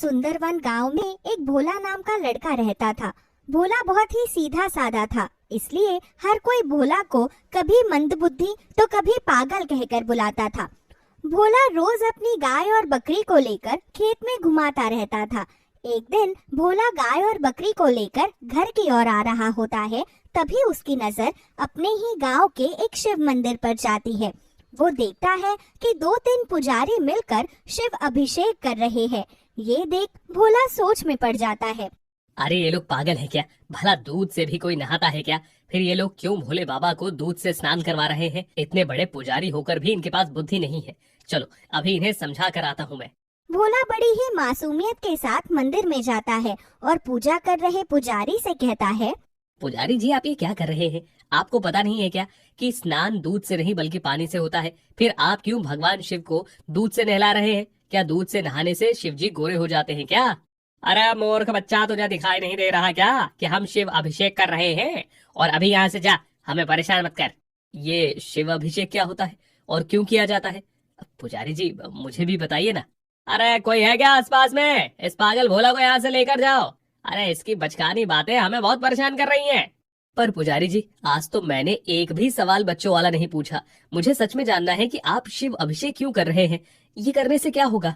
सुंदरवन गांव में एक भोला नाम का लड़का रहता था। भोला बहुत ही सीधा साधा था, इसलिए हर कोई भोला को कभी मंदबुद्धि तो कभी पागल कहकर बुलाता था। भोला रोज अपनी गाय और बकरी को लेकर खेत में घुमाता रहता था। एक दिन भोला गाय और बकरी को लेकर घर की ओर आ रहा होता है, तभी उसकी नजर अपने ही गांव के एक शिव मंदिर पर जाती है। वो देखता है कि 2-3 पुजारी मिलकर शिव अभिषेक कर रहे हैं। ये देख भोला सोच में पड़ जाता है। अरे ये लोग पागल है क्या? भला दूध से भी कोई नहाता है क्या? फिर ये लोग क्यों भोले बाबा को दूध से स्नान करवा रहे हैं? इतने बड़े पुजारी होकर भी इनके पास बुद्धि नहीं है। चलो अभी इन्हें समझा कर आता हूँ मैं। भोला बड़ी ही मासूमियत के साथ मंदिर में जाता है और पूजा कर रहे पुजारी से कहता है, पुजारी जी आप ये क्या कर रहे हैं? आपको पता नहीं है क्या कि स्नान दूध से नहीं बल्कि पानी से होता है? फिर आप क्यों भगवान शिव को दूध से नहला रहे हैं? क्या दूध से नहाने से शिव जी गोरे हो जाते हैं क्या? अरे मूर्ख बच्चा, तुझे दिखाई नहीं दे रहा क्या कि हम शिव अभिषेक कर रहे हैं? और अभी यहाँ से जा, हमें परेशान मत कर। ये शिव अभिषेक क्या होता है और क्यों किया जाता है? पुजारी जी मुझे भी बताइए ना। अरे कोई है क्या आसपास में? इस पागल भोला को यहाँ से लेकर जाओ। अरे इसकी बचकानी बातें हमें बहुत परेशान कर रही हैं। पर पुजारी जी आज तो मैंने एक भी सवाल बच्चों वाला नहीं पूछा। मुझे सच में जानना है कि आप शिव अभिषेक क्यों कर रहे हैं? ये करने से क्या होगा?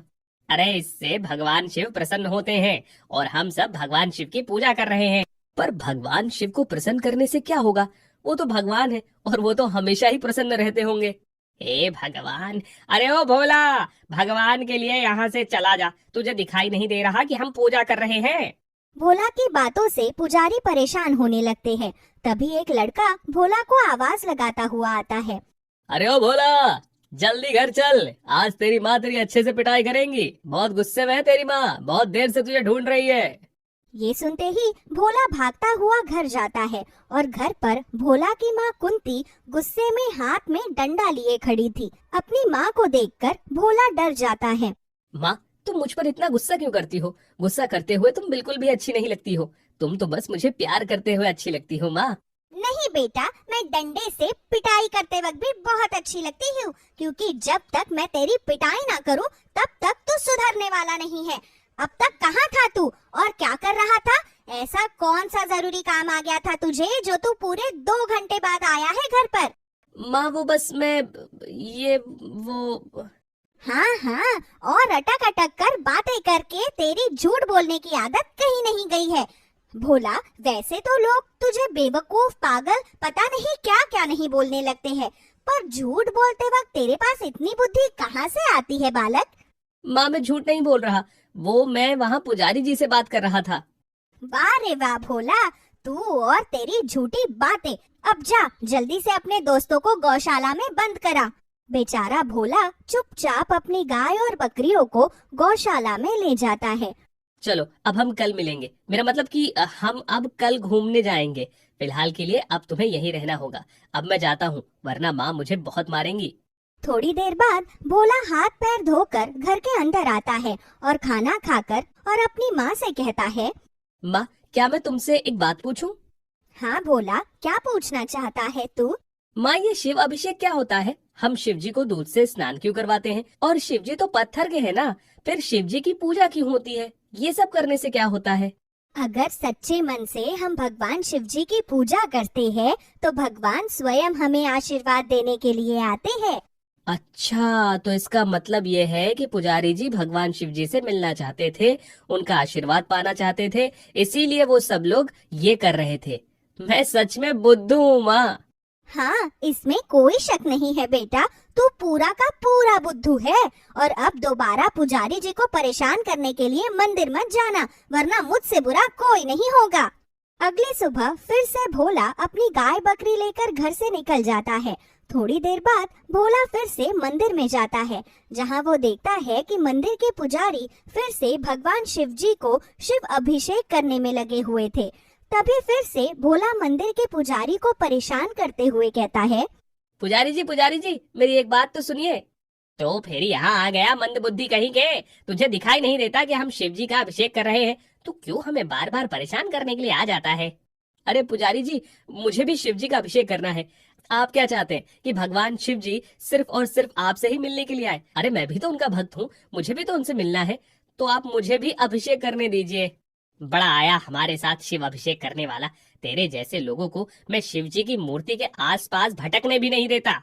अरे इससे भगवान शिव प्रसन्न होते हैं और हम सब भगवान शिव की पूजा कर रहे हैं। पर भगवान शिव को प्रसन्न करने से क्या होगा? वो तो भगवान है और वो तो हमेशा ही प्रसन्न रहते होंगे। हे भगवान! अरे ओ भोला, भगवान के लिए यहाँ से चला जा। तुझे दिखाई नहीं दे रहा कि हम पूजा कर रहे हैं? भोला की बातों से पुजारी परेशान होने लगते हैं। तभी एक लड़का भोला को आवाज लगाता हुआ आता है। अरे ओ भोला, जल्दी घर चल। आज तेरी माँ तेरी अच्छे से पिटाई करेंगी। बहुत गुस्से में है तेरी माँ, बहुत देर से तुझे ढूंढ रही है। ये सुनते ही भोला भागता हुआ घर जाता है और घर पर भोला की माँ कुंती गुस्से में हाथ में डंडा लिए खड़ी थी। अपनी माँ को देखकर भोला डर जाता है। माँ, तुम मुझ पर इतना गुस्सा क्यों करती हो? गुस्सा करते हुए तुम बिल्कुल भी अच्छी नहीं लगती हो। तुम तो बस मुझे प्यार करते हुए अच्छी लगती हो माँ। नहीं बेटा, मैं डंडे से पिटाई करते वक्त भी बहुत अच्छी लगती हूँ, क्योंकि जब तक मैं तेरी पिटाई ना करूँ तब तक तू सुधरने वाला नहीं है। अब तक कहाँ था तू और क्या कर रहा था? ऐसा कौन सा जरूरी काम आ गया था तुझे जो तू पूरे 2 घंटे बाद आया है घर पर? माँ वो बस मैं वो हाँ, और अटक अटक कर बातें करके तेरी झूठ बोलने की आदत कहीं नहीं गई है। भोला, वैसे तो लोग तुझे बेवकूफ, पागल, पता नहीं क्या क्या नहीं बोलने लगते हैं, पर झूठ बोलते वक्त तेरे पास इतनी बुद्धि कहाँ से आती है बालक? माँ मैं झूठ नहीं बोल रहा, वो मैं वहाँ पुजारी जी से बात कर रहा था। वाह रे वाह भोला, तू और तेरी झूठी बातें। अब जा जल्दी से अपने दोस्तों को गौशाला में बंद करा। बेचारा भोला चुपचाप अपनी गाय और बकरियों को गौशाला में ले जाता है। चलो अब हम कल मिलेंगे। मेरा मतलब कि हम अब कल घूमने जाएंगे। फिलहाल के लिए अब तुम्हें यहीं रहना होगा। अब मैं जाता हूँ, वरना माँ मुझे बहुत मारेंगी। थोड़ी देर बाद भोला हाथ पैर धोकर घर के अंदर आता है और खाना खाकर और अपनी माँ से कहता है, माँ क्या मैं तुमसे एक बात पूछूं? हाँ भोला, क्या पूछना चाहता है तू? माँ ये शिव अभिषेक क्या होता है? हम शिव जी को दूध से स्नान क्यों करवाते हैं? और शिव जी तो पत्थर के हैं ना, फिर शिव जी की पूजा क्यों होती है? ये सब करने से क्या होता है? अगर सच्चे मन से हम भगवान शिव जी की पूजा करते हैं तो भगवान स्वयं हमें आशीर्वाद देने के लिए आते हैं। अच्छा, तो इसका मतलब ये है कि पुजारी जी भगवान शिव जी से मिलना चाहते थे, उनका आशीर्वाद पाना चाहते थे, इसीलिए वो सब लोग ये कर रहे थे। मैं सच में बुद्धू हूँ माँ। हाँ, इसमें कोई शक नहीं है बेटा, तू पूरा का पूरा बुद्धू है। और अब दोबारा पुजारी जी को परेशान करने के लिए मंदिर मत जाना, वरना मुझसे बुरा कोई नहीं होगा। अगली सुबह फिर से भोला अपनी गाय बकरी लेकर घर से निकल जाता है। थोड़ी देर बाद भोला फिर से मंदिर में जाता है, जहाँ वो देखता है कि मंदिर के पुजारी फिर से भगवान शिव जी को शिव अभिषेक करने में लगे हुए थे। तभी फिर से भोला मंदिर के पुजारी को परेशान करते हुए कहता है, पुजारी जी मेरी एक बात तो सुनिए। तो फिर यहाँ आ गया मंदबुद्धि कहीं के? तुझे दिखाई नहीं देता कि हम शिव जी का अभिषेक कर रहे हैं? तू क्यों हमें बार बार परेशान करने के लिए आ जाता है? अरे पुजारी जी, मुझे भी शिव जी का अभिषेक करना है। आप क्या चाहते हैं कि भगवान शिव जी सिर्फ और सिर्फ आपसे ही मिलने के लिए आए? अरे मैं भी तो उनका भक्त हूँ, मुझे भी तो उनसे मिलना है। तो आप मुझे भी अभिषेक करने दीजिए। बड़ा आया हमारे साथ शिव अभिषेक करने वाला। तेरे जैसे लोगों को मैं शिव जी की मूर्ति के आसपास भटकने भी नहीं देता।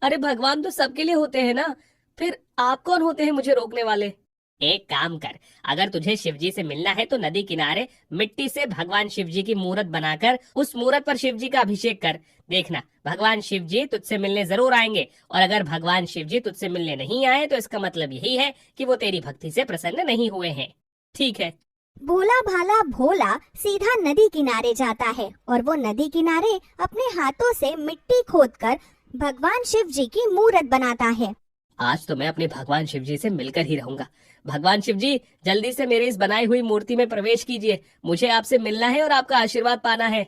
अरे भगवान तो सबके लिए होते हैं ना, फिर आप कौन होते हैं मुझे रोकने वाले? एक काम कर, अगर तुझे शिव जी से मिलना है तो नदी किनारे मिट्टी से भगवान शिव जी की मूर्त बनाकर उस मूर्त पर शिव जी का अभिषेक कर। देखना, भगवान शिव जी तुझसे मिलने जरूर आएंगे। और अगर भगवान शिव जी तुझसे मिलने नहीं आए तो इसका मतलब यही है कि वो तेरी भक्ति से प्रसन्न नहीं हुए हैं। ठीक है। भोला भाला भोला सीधा नदी किनारे जाता है और वो नदी किनारे अपने हाथों से मिट्टी खोदकर भगवान शिव जी की मूर्त बनाता है। आज तो मैं अपने भगवान शिव जी से मिलकर ही रहूंगा। भगवान शिव जी, जल्दी से मेरे इस बनाई हुई मूर्ति में प्रवेश कीजिए। मुझे आपसे मिलना है और आपका आशीर्वाद पाना है।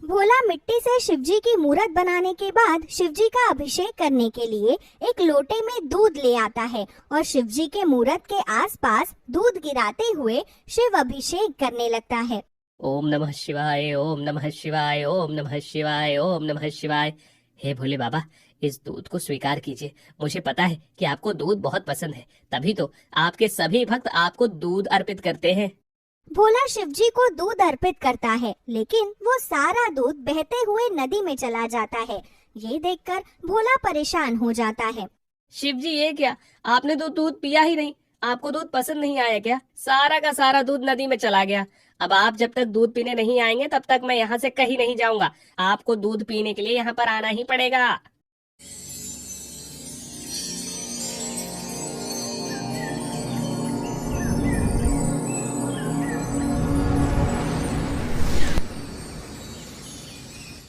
भोला मिट्टी से शिव जी की मूर्त बनाने के बाद शिव जी का अभिषेक करने के लिए एक लोटे में दूध ले आता है और शिव जी के मूर्त के आसपास दूध गिराते हुए शिव अभिषेक करने लगता है। ओम नमः शिवाय, ओम नमः शिवाय, ओम नमः शिवाय, ओम नमः शिवाय। हे भोले बाबा, इस दूध को स्वीकार कीजिए। मुझे पता है कि आपको दूध बहुत पसंद है, तभी तो आपके सभी भक्त आपको दूध अर्पित करते हैं। भोला शिव जी को दूध अर्पित करता है, लेकिन वो सारा दूध बहते हुए नदी में चला जाता है। ये देखकर भोला परेशान हो जाता है। शिव जी, ये क्या, आपने तो दूध पिया ही नहीं। आपको दूध पसंद नहीं आया क्या? सारा का सारा दूध नदी में चला गया। अब आप जब तक दूध पीने नहीं आएंगे तब तक मैं यहाँ से कहीं नहीं जाऊंगा। आपको दूध पीने के लिए यहाँ पर आना ही पड़ेगा।